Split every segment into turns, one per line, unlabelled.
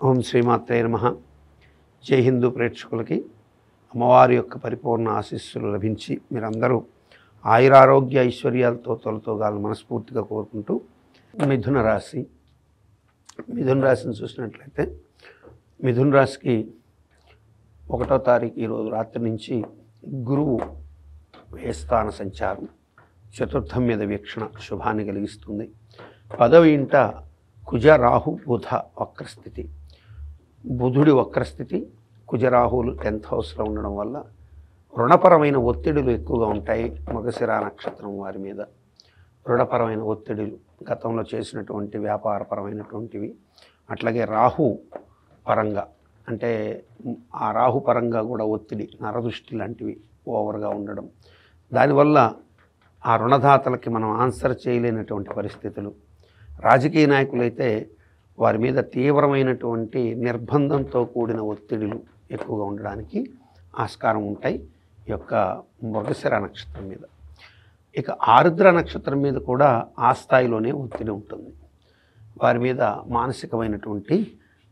ఓం శ్రీమాత్రే నమః. జై హిందూ ప్రేక్షకులకి అమ్మవారి యొక్క పరిపూర్ణ ఆశీస్సులు లభించి మీరందరూ ఆయురారోగ్య ఐశ్వర్యాలతో తొలతోగాలని మనస్ఫూర్తిగా కోరుకుంటూ మిథున రాశిని చూసినట్లయితే మిథున రాశికి 1వ తారీఖు ఈరోజు రాత్రి నుంచి గురువు వ్యయస్థాన సంచారం చతుర్థం మీద వీక్షణ శుభాన్ని కలిగిస్తుంది. 10వ ఇంట కుజ రాహు బుధ వక్రస్థితి, బుధుడి వక్రస్థితి, కుజరాహువులు 10th హౌస్లో ఉండడం వల్ల రుణపరమైన ఒత్తిడులు ఎక్కువగా ఉంటాయి. మృగశిర నక్షత్రం వారి మీద రుణపరమైన ఒత్తిడులు, గతంలో చేసినటువంటి వ్యాపారపరమైనటువంటివి, అట్లాగే రాహు పరంగా అంటే ఆ రాహు పరంగా కూడా ఒత్తిడి, నరదృష్టి లాంటివి ఓవర్గా ఉండడం, దానివల్ల ఆ రుణదాతలకి మనం ఆన్సర్ చేయలేనటువంటి పరిస్థితులు. రాజకీయ నాయకులైతే వారి మీద తీవ్రమైనటువంటి నిర్బంధంతో కూడిన ఒత్తిడులు ఎక్కువగా ఉండడానికి ఆస్కారం ఉంటాయి ఈ యొక్క మృగశిర నక్షత్రం మీద. ఇక ఆరుద్ర నక్షత్రం మీద కూడా ఆ స్థాయిలోనే ఒత్తిడి ఉంటుంది. వారి మీద మానసికమైనటువంటి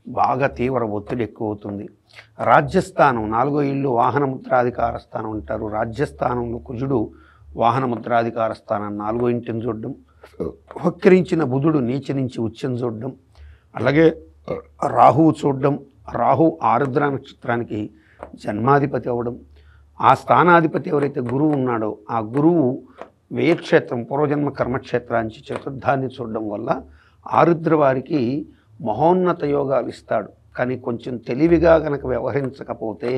బాగా తీవ్ర ఒత్తిడి ఎక్కువ అవుతుంది. రాజ్యస్థానం 4వ ఇల్లు వాహన ముద్రాధికార స్థానం అంటారు. రాజ్యస్థానంలో కుజుడు వాహన ముద్రాధికార స్థానాన్ని 4వ ఇంటిని చూడడం, వక్రించిన బుధుడు నీచ నుంచి ఉచ్చం చూడడం, అలాగే రాహువు చూడడం. రాహు ఆరుద్ర నక్షత్రానికి జన్మాధిపతి అవ్వడం, ఆ స్థానాధిపతి ఎవరైతే గురువు ఉన్నాడో ఆ గురువు వ్యయక్షేత్రం పూర్వజన్మ కర్మక్షేత్రానికి చతుర్థాన్ని చూడడం వల్ల ఆరుద్ర వారికి మహోన్నత యోగాలు ఇస్తాడు. కానీ కొంచెం తెలివిగా కనుక వ్యవహరించకపోతే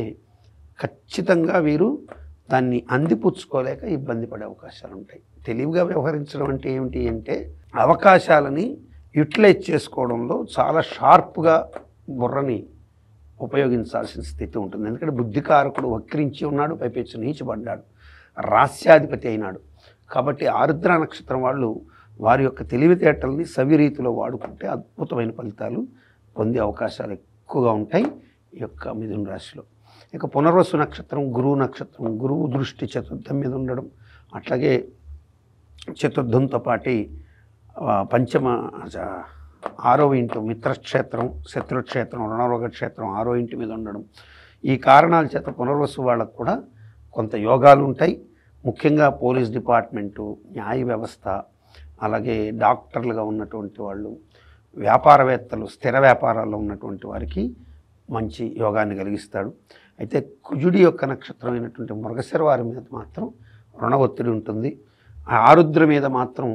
ఖచ్చితంగా వీరు దాన్ని అందిపుచ్చుకోలేక ఇబ్బంది పడే అవకాశాలు ఉంటాయి. తెలివిగా వ్యవహరించడం అంటే ఏమిటి అంటే అవకాశాలని యూటిలైజ్ చేసుకోవడంలో చాలా షార్ప్గా బుర్రని ఉపయోగించాల్సిన స్థితి ఉంటుంది. ఎందుకంటే బుద్ధికారకుడు వక్రించి ఉన్నాడు, పైపెచ్చు నీచబడ్డాడు, రాస్యాధిపతి అయినాడు. కాబట్టి ఆరుద్ర నక్షత్రం వాళ్ళు వారి యొక్క తెలివితేటల్ని సవిరీతిలో వాడుకుంటే అద్భుతమైన ఫలితాలు పొందే అవకాశాలు ఎక్కువగా ఉంటాయి ఈ యొక్క మిథున రాశిలో. ఇక పునర్వసు నక్షత్రం గురువు నక్షత్రం, గురువు దృష్టి చతుర్థం మీద ఉండడం, అట్లాగే చతుర్థంతో పాటి పంచమ 6వ ఇంటి మిత్రక్షేత్రం, శత్రుక్షేత్రం, రుణరోగ క్షేత్రం 6వ ఇంటి మీద ఉండడం, ఈ కారణాల చేత పునర్వసు వాళ్ళకు కూడా కొంత యోగాలు ఉంటాయి. ముఖ్యంగా పోలీస్ డిపార్ట్మెంటు, న్యాయ వ్యవస్థ, అలాగే డాక్టర్లుగా ఉన్నటువంటి వాళ్ళు, వ్యాపారవేత్తలు, స్థిర వ్యాపారాల్లో ఉన్నటువంటి వారికి మంచి యోగాన్ని కలిగిస్తాడు. అయితే కుజుడి యొక్క నక్షత్రమైనటువంటి మృగశిర వారి మీద మాత్రం రుణ ఒత్తిడి ఉంటుంది. ఆరుద్ర మీద మాత్రం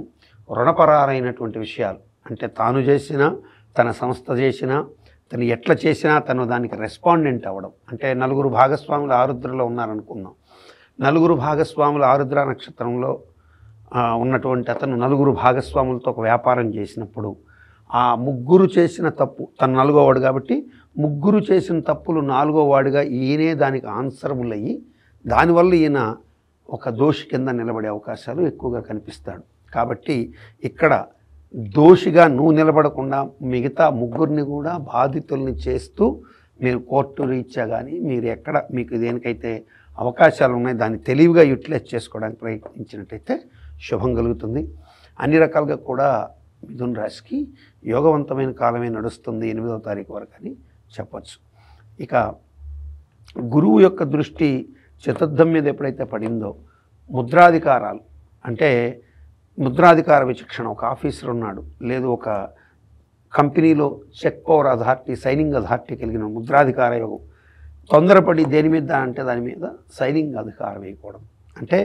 రుణపరారైనటువంటి విషయాలు, అంటే తాను చేసినా, తన సంస్థ చేసినా, తను ఎట్లా చేసినా తను దానికి రెస్పాండెంట్ అవ్వడం. అంటే 4 భాగస్వాములు ఆరుద్రలో ఉన్నారనుకుందాం. 4 భాగస్వాములు ఆరుద్ర నక్షత్రంలో ఉన్నటువంటి అతను 4 భాగస్వాములతో ఒక వ్యాపారం చేసినప్పుడు ఆ 3 చేసిన తప్పు, తను 4వ వాడు కాబట్టి 3 చేసిన తప్పులు 4వ వాడిగా ఈయనే దానికి ఆన్సరబుల్ అయ్యి దానివల్ల ఈయన ఒక దోషి కింద నిలబడే అవకాశాలు ఎక్కువగా కనిపిస్తాడు. కాబట్టి ఇక్కడ దోషిగా నువ్వు నిలబడకుండా మిగతా 3ని కూడా బాధితుల్ని చేస్తూ మీరు కోర్టు రీత్యా కానీ మీరు ఎక్కడ మీకు దేనికైతే అవకాశాలు ఉన్నాయి దాన్ని తెలివిగా యూటిలైజ్ చేసుకోవడానికి ప్రయత్నించినట్టయితే శుభం కలుగుతుంది. అన్ని రకాలుగా కూడా మిథున రాశికి యోగవంతమైన కాలమే నడుస్తుంది 8వ తారీఖు వరకు అని చెప్పచ్చు. ఇక గురువు యొక్క దృష్టి చతుర్థం మీద ఎప్పుడైతే పడిందో ముద్రాధికారాలు, అంటే ముద్రాధికార విచక్షణ, ఒక ఆఫీసర్ ఉన్నాడు, లేదు ఒక కంపెనీలో check power authority, signing authority కలిగిన ముద్రాధికార యోగం, తొందరపడి దేని మీద అంటే దాని మీద సైనింగ్ అధికారం వేయకూడదు. అంటే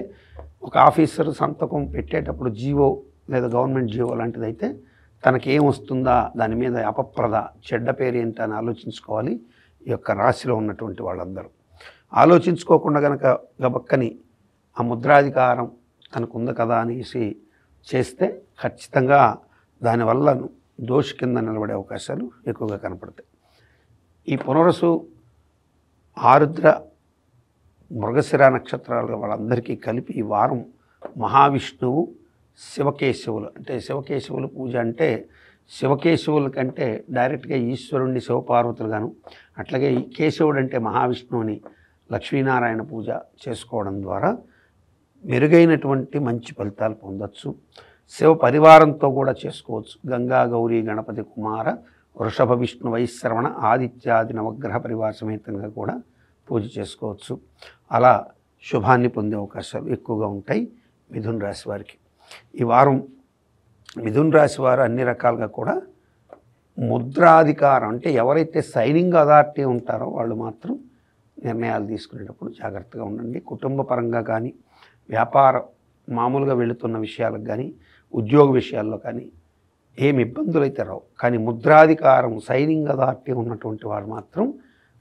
ఒక ఆఫీసర్ సంతకం పెట్టేటప్పుడు జీవో లేదా గవర్నమెంట్ జీవో లాంటిది అయితే తనకేం వస్తుందా, దాని మీద అపప్రద చెడ్డ పేరు ఏంటి అని ఆలోచించుకోవాలి. ఈ యొక్క రాశిలో ఉన్నటువంటి వాళ్ళందరూ ఆలోచించుకోకుండా కనుక గబక్కని ఆ ముద్రాధికారం తనకు ఉంది కదా అనేసి చేస్తే ఖచ్చితంగా దానివల్ల దోషి కింద నిలబడే అవకాశాలు ఎక్కువగా కనపడతాయి. ఈ పునరసు ఆరుద్ర మృగశిర నక్షత్రాలు వాళ్ళందరికీ కలిపి ఈ వారం మహావిష్ణువు, శివకేశవులు, అంటే శివకేశవుల పూజ అంటే శివకేశవుల కంటే డైరెక్ట్గా ఈశ్వరుణ్ణి శివపార్వతులుగాను, అట్లాగే ఈ కేశవుడు అంటే మహావిష్ణువుని లక్ష్మీనారాయణ పూజ చేసుకోవడం ద్వారా మెరుగైనటువంటి మంచి ఫలితాలు పొందవచ్చు. శివ పరివారంతో కూడా చేసుకోవచ్చు. గంగా గౌరీ గణపతి కుమార వృషభ విష్ణు వైశ్రవణ ఆదిత్యాది నవగ్రహ పరివార సమేతంగా కూడా పూజ చేసుకోవచ్చు. అలా శుభాన్ని పొందే అవకాశాలు ఎక్కువగా ఉంటాయి మిథున రాశి వారికి. ఈ వారం మిథున రాశి వారు అన్ని రకాలుగా కూడా ముద్రాధికారం అంటే ఎవరైతే సైనింగ్ అథారిటీ ఉంటారో వాళ్ళు మాత్రం నిర్ణయాలు తీసుకునేటప్పుడు జాగ్రత్తగా ఉండండి. కుటుంబ పరంగా కానీ, వ్యాపార మామూలుగా వెళుతున్న విషయాలకు కానీ, ఉద్యోగ విషయాల్లో కానీ ఏమి ఇబ్బందులు అయితే రావు. కానీ ముద్రాధికారం సైనింగ్ అథారిటీ ఉన్నటువంటి వారు మాత్రం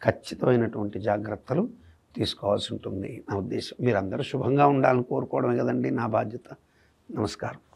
ఖచ్చితమైనటువంటి జాగ్రత్తలు తీసుకోవాల్సి ఉంటుంది నా ఉద్దేశం. మీరందరూ శుభంగా ఉండాలని కోరుకోవడమే కదండి నా బాధ్యత. నమస్కారం.